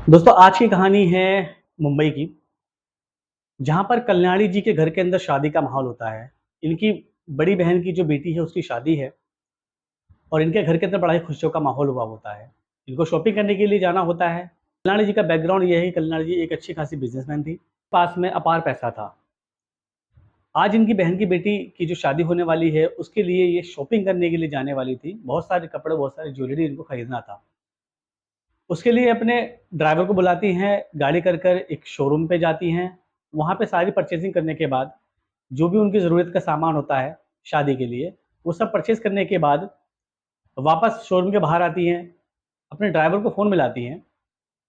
दोस्तों आज की कहानी है मुंबई की, जहाँ पर कल्याणी जी के घर के अंदर शादी का माहौल होता है। इनकी बड़ी बहन की जो बेटी है उसकी शादी है और इनके घर के अंदर बड़ा ही खुशियों का माहौल हुआ होता है। इनको शॉपिंग करने के लिए जाना होता है। कल्याणी जी का बैकग्राउंड ये है कि कल्याणी जी एक अच्छी खासी बिजनेसमैन थी, पास में अपार पैसा था। आज इनकी बहन की बेटी की जो शादी होने वाली है उसके लिए ये शॉपिंग करने के लिए जाने वाली थी। बहुत सारे कपड़े, बहुत सारी ज्वेलरी इनको खरीदना था। उसके लिए अपने ड्राइवर को बुलाती हैं, गाड़ी कर कर एक शोरूम पे जाती हैं। वहाँ पे सारी परचेज़िंग करने के बाद, जो भी उनकी ज़रूरत का सामान होता है शादी के लिए, वो सब परचेज़ करने के बाद वापस शोरूम के बाहर आती हैं, अपने ड्राइवर को फ़ोन मिलाती हैं।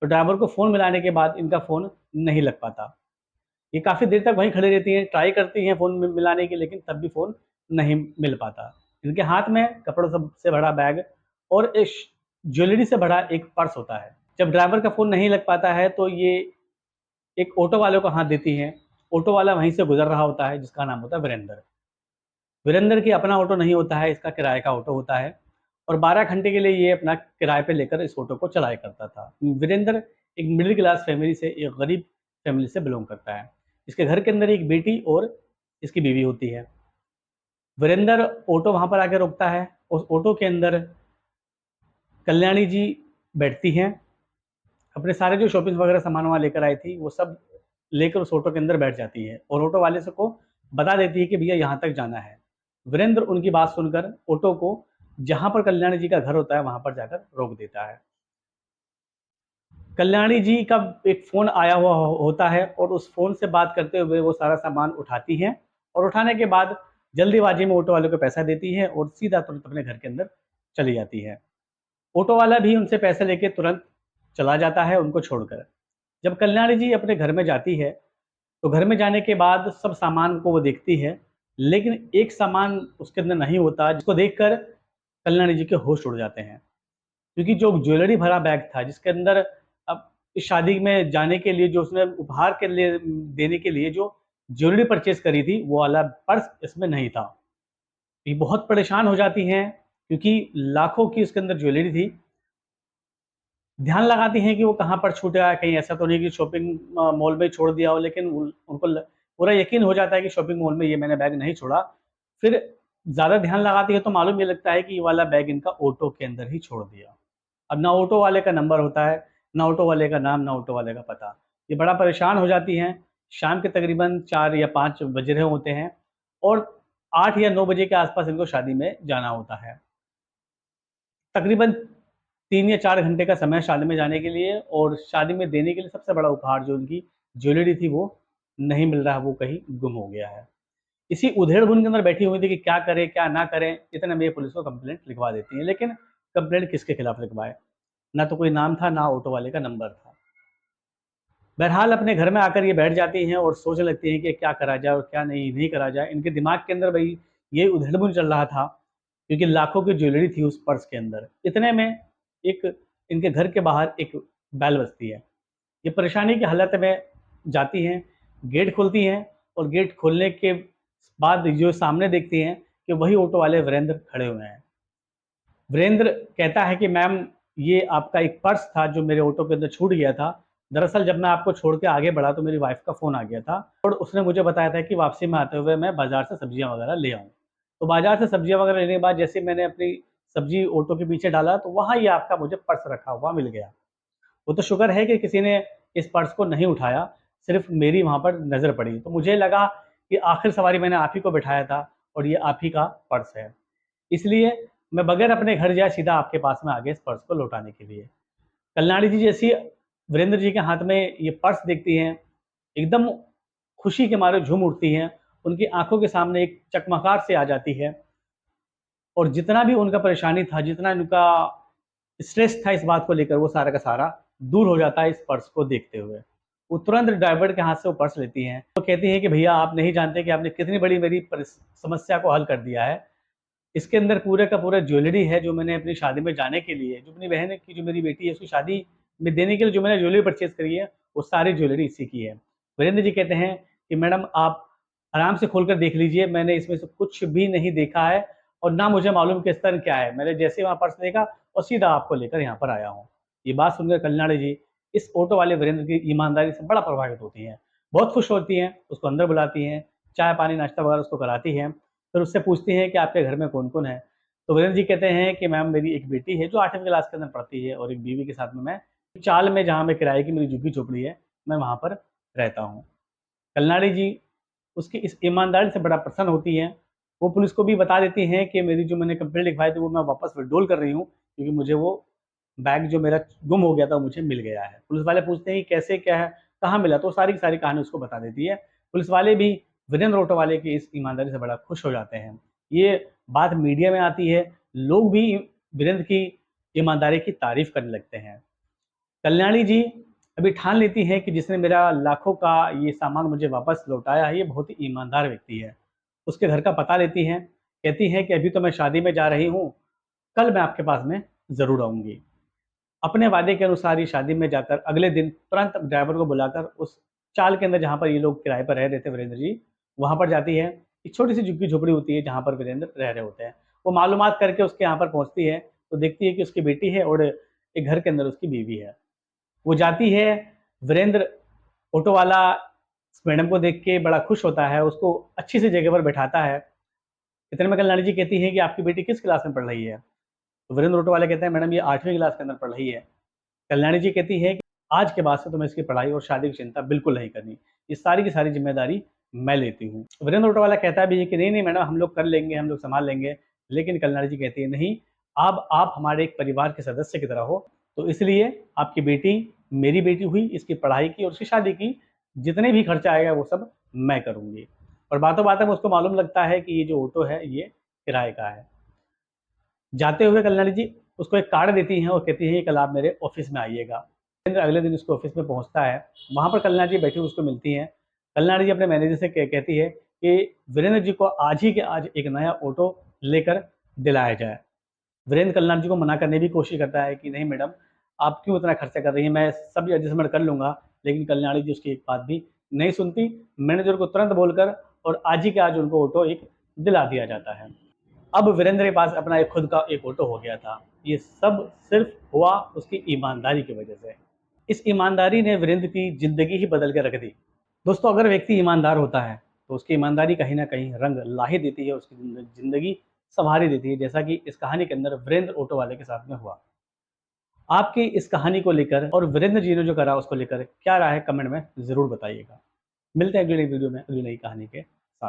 तो ड्राइवर को फ़ोन मिलाने के बाद इनका फ़ोन नहीं लग पाता। ये काफ़ी देर तक वहीं खड़ी रहती हैं, ट्राई करती हैं फ़ोन मिलाने की, लेकिन तब भी फ़ोन नहीं मिल पाता। इनके हाथ में कपड़ों सब से भरा बैग और ज्वेलरी से भरा एक पर्स होता है। जब ड्राइवर का फ़ोन नहीं लग पाता है तो ये एक ऑटो वाले को हाथ देती हैं। ऑटो वाला वहीं से गुज़र रहा होता है, जिसका नाम होता है वीरेंद्र। वीरेंद्र की अपना ऑटो नहीं होता है, इसका किराए का ऑटो होता है और 12 घंटे के लिए ये अपना किराए पे लेकर इस ऑटो को चलाया करता था। वीरेंद्र एक मिडिल क्लास फैमिली से, एक गरीब फैमिली से बिलॉन्ग करता है। इसके घर के अंदर एक बेटी और इसकी बीवी होती है। वीरेंद्र ऑटो वहाँ पर आके रुकता है। उस ऑटो के अंदर कल्याणी जी बैठती हैं। अपने सारे जो शॉपिंग वगैरह सामान वहाँ लेकर आई थी, वो सब लेकर उस ऑटो के अंदर बैठ जाती है और ऑटो वाले से को बता देती है कि भैया यहाँ तक जाना है। वीरेंद्र उनकी बात सुनकर ऑटो को जहाँ पर कल्याणी जी का घर होता है, वहाँ पर जाकर रोक देता है। कल्याणी जी का एक फ़ोन आया हुआ होता है और उस फ़ोन से बात करते हुए वो सारा सामान उठाती हैं और उठाने के बाद जल्दीबाजी में ऑटो वाले को पैसा देती हैं और सीधा तुरंत अपने घर के अंदर चली जाती है। ऑटो वाला भी उनसे पैसे लेके तुरंत चला जाता है उनको छोड़कर। जब कल्याणी जी अपने घर में जाती है, तो घर में जाने के बाद सब सामान को वो देखती है, लेकिन एक सामान उसके अंदर नहीं होता, जिसको देखकर कल्याणी जी के होश उड़ जाते हैं। क्योंकि जो ज्वेलरी भरा बैग था, जिसके अंदर अब इस शादी में जाने के लिए जो उसने उपहार के लिए देने के लिए जो ज्वेलरी परचेज़ करी थी, वो वाला पर्स इसमें नहीं था। ये बहुत परेशान हो जाती हैं, क्योंकि लाखों की उसके अंदर ज्वेलरी थी। ध्यान लगाती हैं कि वो कहाँ पर छूट गया है, कहीं ऐसा तो नहीं कि शॉपिंग मॉल में छोड़ दिया हो, लेकिन उनको पूरा यकीन हो जाता है कि शॉपिंग मॉल में ये मैंने बैग नहीं छोड़ा। फिर ज़्यादा ध्यान लगाती है तो मालूम ये लगता है कि ये वाला बैग इनका ऑटो के अंदर ही छोड़ दिया। अब ना ऑटो वाले का नंबर होता है, ना ऑटो वाले का नाम, ना ऑटो वाले का पता। ये बड़ा परेशान हो जाती हैं। शाम के तकरीबन 4 या 5 बज रहे होते हैं और 8 या 9 बजे के आस-पास इनको शादी में जाना होता है। तकरीबन 3 या 4 घंटे का समय शादी में जाने के लिए, और शादी में देने के लिए सबसे बड़ा उपहार जो उनकी ज्वेलरी थी वो नहीं मिल रहा है, वो कहीं गुम हो गया है। इसी उधेड़-बुन के अंदर बैठी हुई थी कि क्या करें, क्या ना करें, इतने में ये पुलिस को कंप्लेंट लिखवा देती हैं। लेकिन कंप्लेंट किसके खिलाफ लिखवाएँ? ना तो कोई नाम था, ना ऑटो वाले का नंबर था। बहरहाल अपने घर में आकर ये बैठ जाती हैं और सोचने लगती हैं कि क्या करा जाए और क्या नहीं करा जाए। इनके दिमाग के अंदर भई ये उधेड़-बुन चल रहा था, क्योंकि लाखों की ज्वेलरी थी उस पर्स के अंदर। इतने में एक इनके घर के बाहर एक बेल बजती है। ये परेशानी की हालत में जाती हैं, गेट खोलती हैं और गेट खोलने के बाद जो सामने देखती हैं कि वही ऑटो वाले वीरेंद्र खड़े हुए हैं। वीरेंद्र कहता है कि मैम, ये आपका एक पर्स था जो मेरे ऑटो के अंदर छूट गया था। दरअसल जब मैं आपको छोड़ के आगे बढ़ा तो मेरी वाइफ़ का फ़ोन आ गया था और उसने मुझे बताया था कि वापसी में आते हुए मैं बाज़ार से सब्जियाँ वग़ैरह ले आऊँ। तो बाज़ार से सब्जियाँ वग़ैरह लेने के बाद जैसे ही मैंने अपनी सब्ज़ी ऑटो के पीछे डाला तो वहाँ ये आपका मुझे पर्स रखा हुआ मिल गया। वो तो शुक्र है कि किसी ने इस पर्स को नहीं उठाया, सिर्फ़ मेरी वहाँ पर नज़र पड़ी। तो मुझे लगा कि आखिर सवारी मैंने आप ही को बिठाया था और ये आप ही का पर्स है। इसलिए मैं बगैर अपने घर जाए सीधा आपके पास में आ गया इस पर्स को लौटाने के लिए। कल्याणी जी जैसी वीरेंद्र जी के हाथ में ये पर्स देखती हैं, एकदम खुशी के मारे झूम उठती हैं। उनकी आँखों के सामने एक चकमकाहट सी आ जाती है और जितना भी उनका परेशानी था, जितना उनका स्ट्रेस था इस बात को लेकर, वो सारा का सारा दूर हो जाता है इस पर्स को देखते हुए। वो तुरंत ड्राइवर के हाथ से वो पर्स लेती हैं। वो कहती हैं कि भैया, आप नहीं जानते कि आपने कितनी बड़ी मेरी समस्या को हल कर दिया है। इसके अंदर पूरे का पूरा ज्वेलरी है जो मैंने अपनी शादी में जाने के लिए, जो अपनी बहन की, जो मेरी बेटी है उसकी शादी में देने के लिए जो मैंने ज्वेलरी परचेज़ करी है, वो सारी ज्वेलरी इसी की है। वीरेंद्र जी कहते हैं कि मैडम, आप आराम से खोल कर देख लीजिए, मैंने इसमें से कुछ भी नहीं देखा है और ना मुझे मालूम कि स्तर क्या है। मैंने जैसे ही वहाँ पर्स देखा और सीधा आपको लेकर यहाँ पर आया हूँ। ये बात सुनकर कल्याणी जी इस ऑटो वाले वीरेंद्र की ईमानदारी से बड़ा प्रभावित होती हैं। बहुत खुश होती हैं, उसको अंदर बुलाती हैं, चाय पानी नाश्ता वगैरह उसको कराती हैं। फिर उससे पूछती हैं कि आपके घर में कौन कौन है। तो वीरेंद्र जी कहते हैं कि मैम मेरी एक बेटी है जो 8वीं क्लास के अंदर पढ़ती है और एक बीवी के साथ में मैं चाल में, जहाँ मैं किराए की मेरी झुग्गी झोपड़ी है, मैं वहाँ पर रहता हूँ। कल्याणी जी उसकी इस ईमानदारी से बड़ा प्रसन्न होती हैं। वो पुलिस को भी बता देती हैं कि मेरी जो मैंने कंप्लेंट लिखवाई थी वो मैं वापस विथड्रॉल कर रही हूँ, क्योंकि मुझे वो बैग जो मेरा गुम हो गया था वो मुझे मिल गया है। पुलिस वाले पूछते हैं कि कैसे, क्या है, कहाँ मिला? तो सारी की सारी कहानी उसको बता देती है। पुलिस वाले भी वीरेंद्र ऑटो वाले की इस ईमानदारी से बड़ा खुश हो जाते हैं। ये बात मीडिया में आती है, लोग भी वीरेंद्र की ईमानदारी की तारीफ करने लगते हैं। कल्याणी जी अभी ठान लेती हैं कि जिसने मेरा लाखों का ये सामान मुझे वापस लौटाया है, ये बहुत ही ईमानदार व्यक्ति है। उसके घर का पता लेती हैं, कहती हैं कि अभी तो मैं शादी में जा रही हूँ, कल मैं आपके पास में ज़रूर आऊँगी। अपने वादे के अनुसार ही शादी में जाकर अगले दिन तुरंत ड्राइवर को बुलाकर उस चाल के अंदर, जहाँ पर ये लोग किराए पर रह रहे थे वीरेंद्र जी, वहाँ पर जाती है। एक छोटी-सी झुग्गी-झोपड़ी होती है जहाँ पर वीरेंद्र रह रहे होते हैं। वो मालूमात करके उसके यहाँ पर पहुँचती है, तो देखती है कि उसकी बेटी है और एक घर के अंदर उसकी बीवी है। वो जाती है, वीरेंद्र ऑटो वाला इस मैडम को देख के बड़ा खुश होता है, उसको अच्छी सी जगह पर बैठाता है। इतने में कल्याणी जी कहती है कि आपकी बेटी किस क्लास में पढ़ रही है? तो वीरेंद्र ऑटो वाले कहते हैं मैडम ये 8वीं क्लास के अंदर पढ़ रही है। कल्याणी जी कहती है कि आज के बाद से तुम्हें इसकी पढ़ाई और शादी की चिंता बिल्कुल नहीं करनी। ये सारी की सारी ज़िम्मेदारी मैं लेती हूँ। वीरेंद्र ऑटो वाला कहता भी है कि नहीं, नहीं मैडम हम लोग कर लेंगे, हम लोग सँभाल लेंगे। लेकिन कल्याणी जी कहती है नहीं, अब आप हमारे एक परिवार के सदस्य की तरह हो, तो इसलिए आपकी बेटी मेरी बेटी हुई, इसकी पढ़ाई की और उसकी शादी की जितने भी खर्चा आएगा वो सब मैं करूँगी। और बातों-बातों में उसको मालूम लगता है कि ये जो ऑटो है ये किराए का है। जाते हुए कल्याणी जी उसको एक कार्ड देती हैं और कहती हैं कि कल आप मेरे ऑफिस में आइएगा। वीरेंद्र अगले दिन उसके ऑफिस में पहुंचता है, वहाँ पर कल्याणी जी बैठी हुई उसको मिलती हैं। कल्याणी जी अपने मैनेजर से कहती है कि वीरेंद्र जी को आज ही के आज एक नया ऑटो लेकर दिलाया जाए। वीरेंद्र कल्याणी जी को मना करने की कोशिश करता है कि नहीं मैडम, आप क्यों इतना खर्चा कर रही हैं, मैं सब एडजस्टमेंट कर लूँगा। लेकिन कल्याणी जी उसकी एक बात भी नहीं सुनती। मैनेजर को तुरंत बोलकर और आज ही के आज उनको ऑटो एक दिला दिया जाता है। अब वीरेंद्र के पास अपना एक खुद का एक ऑटो हो गया था। ये सब सिर्फ हुआ उसकी ईमानदारी की वजह से। इस ईमानदारी ने वीरेंद्र की ज़िंदगी ही बदल के रख दी। दोस्तों अगर व्यक्ति ईमानदार होता है, तो उसकी ईमानदारी कहीं न कहीं रंग ला ही देती है, उसकी ज़िंदगी सँवार ही देती है, जैसा कि इस कहानी के अंदर वीरेंद्र ऑटो वाले के साथ में हुआ। आपकी इस कहानी को लेकर और वीरेंद्र जी ने जो करा उसको लेकर क्या राय है कमेंट में ज़रूर बताइएगा। मिलते हैं अगली नई वीडियो में अगली नई कहानी के